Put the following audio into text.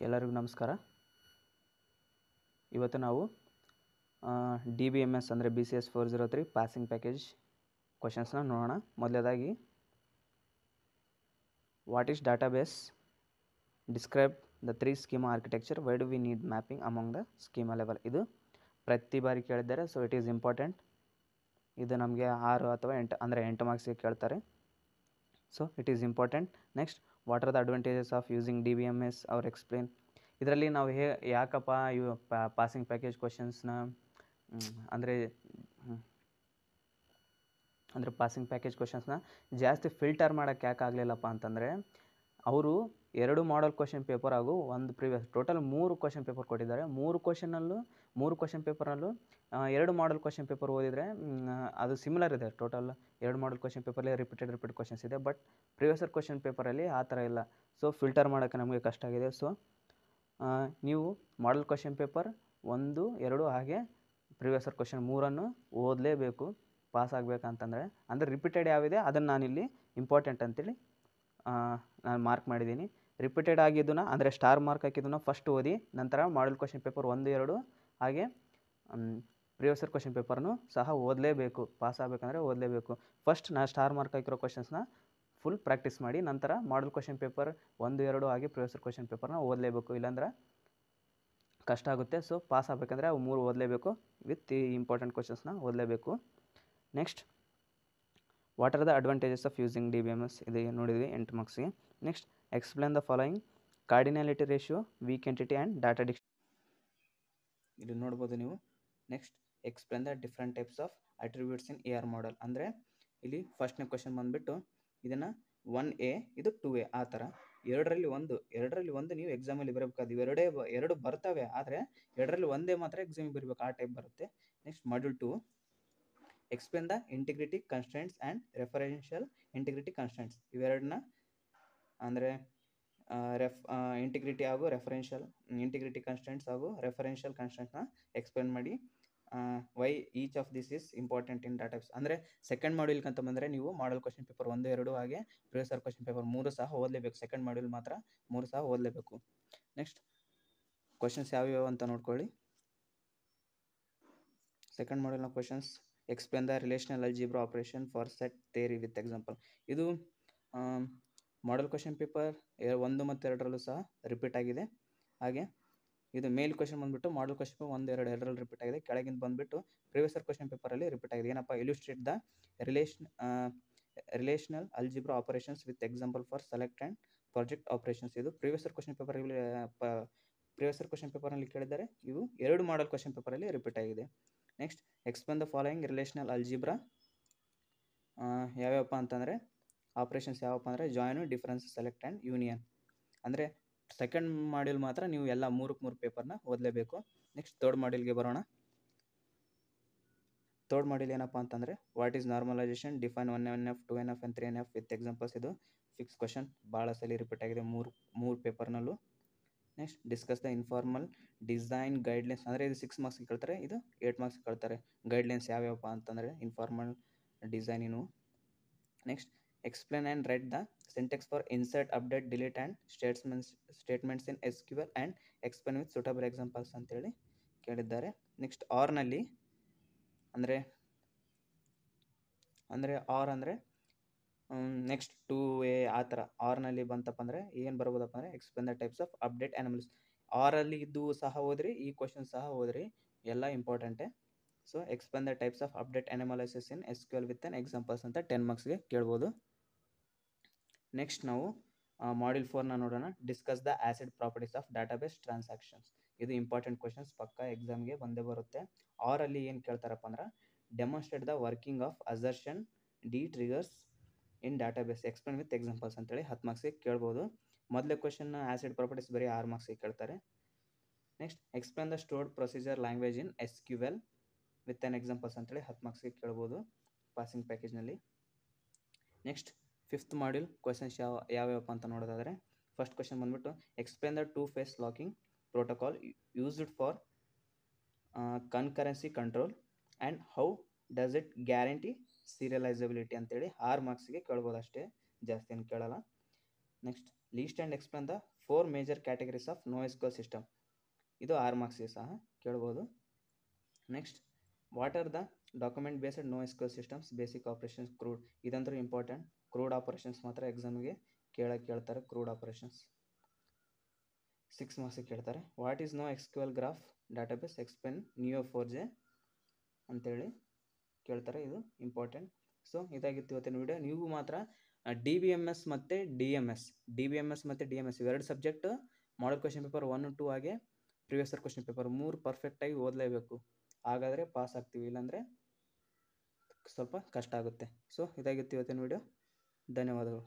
ಎಲ್ಲರಿಗೂ ನಮಸ್ಕಾರ. ಇವತ್ತು ನಾವು DBMS ಅಂದರೆ BCS 403 ಪಾಸಿಂಗ್ ಪ್ಯಾಕೇಜ್ ಕ್ವಶನ್ಸ್ನ ನೋಡೋಣ. ಮೊದಲನೇದಾಗಿ, what is database? Describe the 3 schema architecture. Why do we need mapping among the schema level. ಇದು ಪ್ರತಿ ಬಾರಿ ಕೇಳಿದ್ದಾರೆ, ಸೊ ಇಟ್ ಈಸ್ ಇಂಪಾರ್ಟೆಂಟ್. ಇದು ನಮಗೆ 6 ಅಥವಾ 8 ಅಂದರೆ 8 ಮಾರ್ಕ್ಸ್ಗೆ ಕೇಳ್ತಾರೆ, so it is important. Next, what are the advantages of using DBMS ಅವ್ರು ಎಕ್ಸ್ಪ್ಲೇನ್. ಇದರಲ್ಲಿ ನಾವು ಯಾಕಪ್ಪ ಇವು ಪಾಸಿಂಗ್ ಪ್ಯಾಕೇಜ್ ಕ್ವಶನ್ಸ್ನ ಅಂದರೆ ಪಾಸಿಂಗ್ ಪ್ಯಾಕೇಜ್ ಕ್ವಶನ್ಸ್ನ ಜಾಸ್ತಿ ಫಿಲ್ಟರ್ ಮಾಡೋಕ್ಕೆ ಯಾಕೆ ಆಗಲಿಲ್ಲಪ್ಪ ಅಂತಂದರೆ, ಅವರು 2 ಮಾಡಲ್ ಕ್ವಶನ್ ಪೇಪರ್ ಹಾಗೂ 1 ಪ್ರಿವಿಯಸ್, ಟೋಟಲ್ 3 ಕ್ವಶನ್ ಪೇಪರ್ ಕೊಟ್ಟಿದ್ದಾರೆ. 3 ಕ್ವಶನ್ ಪೇಪರಲ್ಲೂ 2 ಮಾಡಲ್ ಕ್ವಶನ್ ಪೇಪರ್ ಓದಿದರೆ ಅದು ಸಿಮಿಲರ್ ಇದೆ. ಟೋಟಲ್ 2 ಮಾಡಲ್ ಕ್ವಶನ್ ಪೇಪರಲ್ಲಿ ರಿಪೀಟೆಡ್ ಕ್ವಶನ್ಸ್ ಇದೆ, ಬಟ್ ಪ್ರಿವಿಯಸರ್ ಕ್ವಶನ್ ಪೇಪರಲ್ಲಿ ಆ ಥರ ಇಲ್ಲ. ಸೊ ಫಿಲ್ಟರ್ ಮಾಡೋಕ್ಕೆ ನಮಗೆ ಕಷ್ಟ ಆಗಿದೆ. ಸೊ ನೀವು ಮಾಡಲ್ ಕ್ವಶನ್ ಪೇಪರ್ 1, 2 ಹಾಗೆ ಪ್ರಿವಿಯಸರ್ ಕ್ವಶನ್ 3 ಓದಲೇಬೇಕು ಪಾಸ್ ಆಗಬೇಕಂತಂದರೆ. ಅಂದರೆ ರಿಪೀಟೆಡ್ ಯಾವಿದೆ ಅದನ್ನು ನಾನಿಲ್ಲಿ ಇಂಪಾರ್ಟೆಂಟ್ ಅಂತೇಳಿ ನಾನು ಮಾರ್ಕ್ ಮಾಡಿದ್ದೀನಿ. ರಿಪೀಟೆಡ್ ಆಗಿದ್ದನ್ನು ಅಂದರೆ ಸ್ಟಾರ್ ಮಾರ್ಕ್ ಹಾಕಿದ್ದನ್ನು ಫಸ್ಟ್ ಓದಿ, ನಂತರ ಮಾಡಲ್ ಕ್ವಶನ್ ಪೇಪರ್ 1, 2 ಹಾಗೆ ಪ್ರಿವಿಯಸರ್ ಕ್ವಶನ್ ಪೇಪರ್ನು ಸಹ ಓದಲೇಬೇಕು. ಪಾಸ್ ಆಗಬೇಕಂದ್ರೆ ಓದಲೇಬೇಕು. ಫಸ್ಟ್ ನಾನು ಸ್ಟಾರ್ ಮಾರ್ಕ್ ಹಾಕಿರೋ ಕ್ವಶನ್ಸ್ನ ಫುಲ್ ಪ್ರಾಕ್ಟೀಸ್ ಮಾಡಿ, ನಂತರ ಮಾಡಲ್ ಕ್ವಶನ್ ಪೇಪರ್ 1, 2 ಹಾಗೆ ಪ್ರಿವಿಯಸರ್ ಕ್ವಶನ್ ಪೇಪರ್ನ ಓದಲೇಬೇಕು, ಇಲ್ಲಾಂದ್ರೆ ಕಷ್ಟ ಆಗುತ್ತೆ. ಸೊ ಪಾಸ್ ಆಗಬೇಕಂದ್ರೆ ಅವು 3 ಓದಲೇಬೇಕು, ವಿತ್ ಈ ಇಂಪಾರ್ಟೆಂಟ್ ಕ್ವಶನ್ಸ್ನ ಓದಲೇಬೇಕು. Next, what are the advantages of using DBMS? ಇದು ನೋಡಿದ್ವಿ 8 ಮಾರ್ಕ್ಸ್ಗೆ. Next, explain the following: cardinality ratio, weak entity and data ಇಲ್ಲಿ ನೋಡ್ಬೋದು ನೀವು. Next, explain the different types of attributes in AR model. ಅಂದರೆ ಇಲ್ಲಿ ಫಸ್ಟ್ನೇ ಕ್ವಶನ್ ಬಂದುಬಿಟ್ಟು ಇದನ್ನು 1A ಇದು 2A ಆ ಥರ ಎರಡರಲ್ಲಿ ಒಂದು ನೀವು ಎಕ್ಸಾಮಲ್ಲಿ ಬರಬೇಕಾದ ಎರಡು ಬರ್ತವೆ, ಆದರೆ ಎರಡರಲ್ಲಿ ಒಂದೇ ಮಾತ್ರ ಎಕ್ಸಾಮಿಗೆ ಬರಬೇಕು, ಆ ಟೈಪ್ ಬರುತ್ತೆ. Next, module 2, explain the integrity constraints and referential integrity constraints. ಇವೆರಡನ್ನ ಅಂದರೆ ಇಂಟಿಗ್ರಿಟಿ ಹಾಗೂ ಇಂಟಿಗ್ರಿಟಿ ಕನ್ಸ್ಟ್ರೆಂಟ್ಸ್ ಹಾಗೂ ರೆಫರೆನ್ಷಿಯಲ್ ಕನ್ಸ್ಟ್ರೆಂಟ್ಸ್ನ ಎಕ್ಸ್ಪ್ಲೇನ್ ಮಾಡಿ. Why each of this is important in database. ಅಂದರೆ ಸೆಕೆಂಡ್ ಮಾಡ್ಯೂಲ್ಗಂತ ಬಂದರೆ ನೀವು ಮಾಡಲ್ ಕ್ವಶನ್ ಪೇಪರ್ 1, 2 ಹಾಗೆ ಪ್ರಿವಿಯಸರ್ ಕ್ವಶನ್ ಪೇಪರ್ 3 ಸಹ ಓದಲೇಬೇಕು. ಸೆಕೆಂಡ್ ಮಾಡ್ಯೂಲ್ ಮಾತ್ರ 3 ಸಹ ಓದಲೇಬೇಕು. ನೆಕ್ಸ್ಟ್, ಕ್ವಶನ್ಸ್ ಯಾವ್ಯಾವ ಅಂತ ನೋಡ್ಕೊಳ್ಳಿ. ಸೆಕೆಂಡ್ ಮಾಡ್ಯೂಲ್ನ questions: explain the relational algebra operation for set theory with example. ಇದು ಮಾಡಲ್ ಕ್ವಶನ್ ಪೇಪರ್ 1 ಮತ್ತು 2ರಲ್ಲೂ ಸಹ ರಿಪೀಟ್ ಆಗಿದೆ. ಹಾಗೆ ಇದು ಮೇಲ್ ಕ್ವಶನ್ ಬಂದುಬಿಟ್ಟು ಮಾಡಲ್ ಕ್ವಶನ್ ಪೇಪರ್ 1, 2 ಎರಡರಲ್ಲಿ ರಿಪೀಟ್ ಆಗಿದೆ. ಕೆಳಗಿಂದ ಬಂದುಬಿಟ್ಟು ಪ್ರಿವಿಯಸರ್ ಕ್ವಶನ್ ಪೇಪರಲ್ಲಿ ರಿಪೀಟ್ ಆಗಿದೆ. ಏನಪ್ಪ? Illustrate the relational algebra operations with example for select and project operations. ಇದು ಪ್ರಿವಿಯಸರ್ ಕ್ವಶನ್ ಪೇಪರ್ನಲ್ಲಿ ಕೇಳಿದ್ದಾರೆ. ಇವು 2 ಮಾಡಲ್ ಕ್ವಶನ್ ಪೇಪರಲ್ಲಿ ರಿಪೀಟ್ ಆಗಿದೆ. Next, explain the following relational algebra. ಯಾವ್ಯಾವಪ್ಪ ಅಂತಂದರೆ ಆಪ್ರೇಷನ್ಸ್ ಯಾವಪ್ಪ ಅಂದರೆ join, difference, select and union. ಅಂದರೆ ಸೆಕೆಂಡ್ ಮಾಡ್ಯೂಲ್ ಮಾತ್ರ ನೀವು ಎಲ್ಲ 3 ಪೇಪರ್ನ ಓದಲೇಬೇಕು. ನೆಕ್ಸ್ಟ್, ಥರ್ಡ್ ಮಾಡ್ಯೂಲ್ಗೆ ಬರೋಣ. ಥರ್ಡ್ ಮಾಡ್ಯೂಲ್ ಏನಪ್ಪ ಅಂತಂದರೆ what is normalization, define 1NF, 2NF and 3NF with examples. ಇದು ಫಿಕ್ಸ್ ಕ್ವಶನ್, ಭಾಳ ಸಲ ರಿಪೀಟ್ ಆಗಿದೆ 3 ಪೇಪರ್ನಲ್ಲೂ. Next, discuss the informal design guidelines. ಅಂದರೆ ಇದು 6 ಮಾರ್ಕ್ಸ್ಗೆ ಕೇಳ್ತಾರೆ, ಇದು 8 ಮಾರ್ಕ್ಸ್ಗೆ ಕೇಳ್ತಾರೆ. ಗೈಡ್ಲೈನ್ಸ್ ಯಾವ್ಯಾವಪ್ಪ ಅಂತಂದರೆ ಇನ್ಫಾರ್ಮಲ್ ಡಿಸೈನಿನು. Next, explain and write the syntax for insert, update, delete and statements in SQL and explain with suitable examples ಅಂತೇಳಿ ಕೇಳಿದ್ದಾರೆ. ನೆಕ್ಸ್ಟ್, ಆರ್ನಲ್ಲಿ ಅಂದರೆ ನೆಕ್ಸ್ಟ್ 2A ಆ ಥರ ಆರ್ನಲ್ಲಿ ಬಂತಪ್ಪ ಅಂದರೆ ಏನು ಬರ್ಬೋದಪ್ಪ ಅಂದರೆ explain the types of update analysis. ಆರಲ್ಲಿ ಇದ್ದು ಸಹ ಓದ್ರಿ, ಈ ಕ್ವಶನ್ ಸಹ ಓದ್ರಿ, ಎಲ್ಲ ಇಂಪಾರ್ಟೆಂಟೇ. So explain the types of update analysis in SQL with an examples ಅಂತ 10 ಮಾರ್ಕ್ಸ್ಗೆ ಕೇಳ್ಬೋದು. ನೆಕ್ಸ್ಟ್, ನಾವು ಮಾಡ್ಯೂಲ್ 4ನ ನೋಡೋಣ. Discuss the acid properties of database transactions. ಇದು ಇಂಪಾರ್ಟೆಂಟ್ ಕ್ವಶನ್ಸ್, ಪಕ್ಕ ಎಕ್ಸಾಮ್ಗೆ ಬಂದೇ ಬರುತ್ತೆ. ಆರಲ್ಲಿ ಏನು ಕೇಳ್ತಾರಪ್ಪ ಅಂದ್ರೆ demonstrate the working of assertion the triggers in database, explain with examples ಅಂತೇಳಿ 10 ಮಾರ್ಕ್ಸ್ಗೆ ಕೇಳ್ಬೋದು. ಮೊದಲೇ ಕ್ವಶನ್ ಆಸಿಡ್ ಪ್ರಾಪರ್ಟೀಸ್ ಬರೀ 6 ಮಾರ್ಕ್ಸ್ಗೆ ಕೇಳ್ತಾರೆ. Next, explain the stored procedure language in SQL with an examples ಅಂತೇಳಿ 10 ಮಾರ್ಕ್ಸ್ಗೆ ಕೇಳ್ಬೋದು ಪಾಸಿಂಗ್ ಪ್ಯಾಕೇಜ್ನಲ್ಲಿ. ನೆಕ್ಸ್ಟ್, 5th ಮಾಡ್ಯೂಲ್ ಕ್ವಶನ್ಸ್ ಯಾವ್ಯಾವಪ್ಪ ಅಂತ ನೋಡೋದಾದರೆ ಫಸ್ಟ್ ಕ್ವಶನ್ ಬಂದುಬಿಟ್ಟು explain the 2 phase locking protocol used for concurrency control and how does it guarantee serializability ಅಂತೇಳಿ 6 ಮಾರ್ಕ್ಸ್ಗೆ ಕೇಳ್ಬೋದು ಅಷ್ಟೇ, ಜಾಸ್ತಿ ಏನು ಕೇಳಲ್ಲ. Next, list and explain the 4 major categories of NoSQL system. ಇದು 6 ಮಾರ್ಕ್ಸ್ಗೆ ಸಹ ಕೇಳ್ಬೋದು. Next, what are the document based NoSQL systems basic operations crude. ಇದಂತೂ ಇಂಪಾರ್ಟೆಂಟ್. ಕ್ರೂಡ್ ಆಪರೇಷನ್ಸ್ ಮಾತ್ರ ಎಕ್ಸಾಮಿಗೆ ಕೇಳ್ತಾರೆ. ಕ್ರೂಡ್ ಆಪರೇಷನ್ಸ್ 6 ಮಾರ್ಕ್ಸಿಗೆ ಕೇಳ್ತಾರೆ. What is NoSQL graph database explain Neo4j ಅಂತೇಳಿ ಕೇಳ್ತಾರೆ. ಇದು ಇಂಪಾರ್ಟೆಂಟ್. ಸೊ ಇದಾಗಿತ್ತು ಇವತ್ತಿನ ವಿಡಿಯೋ. ನೀವು ಮಾತ್ರ DBMS ಮತ್ತು DMS ಇವೆರಡು ಸಬ್ಜೆಕ್ಟ್ ಮಾಡಲ್ ಕ್ವೆಶ್ಚನ್ ಪೇಪರ್ 1, 2 ಹಾಗೆ ಪ್ರಿವಿಯಸ್ ಇಯರ್ ಕ್ವೆಶ್ಚನ್ ಪೇಪರ್ 3 ಪರ್ಫೆಕ್ಟಾಗಿ ಓದಲೇಬೇಕು. ಹಾಗಾದರೆ ಪಾಸ್ ಆಗ್ತೀವಿ, ಇಲ್ಲಾಂದರೆ ಸ್ವಲ್ಪ ಕಷ್ಟ ಆಗುತ್ತೆ. ಸೊ ಇದಾಗಿತ್ತು ಇವತ್ತಿನ ವಿಡಿಯೋ. ಧನ್ಯವಾದಗಳು.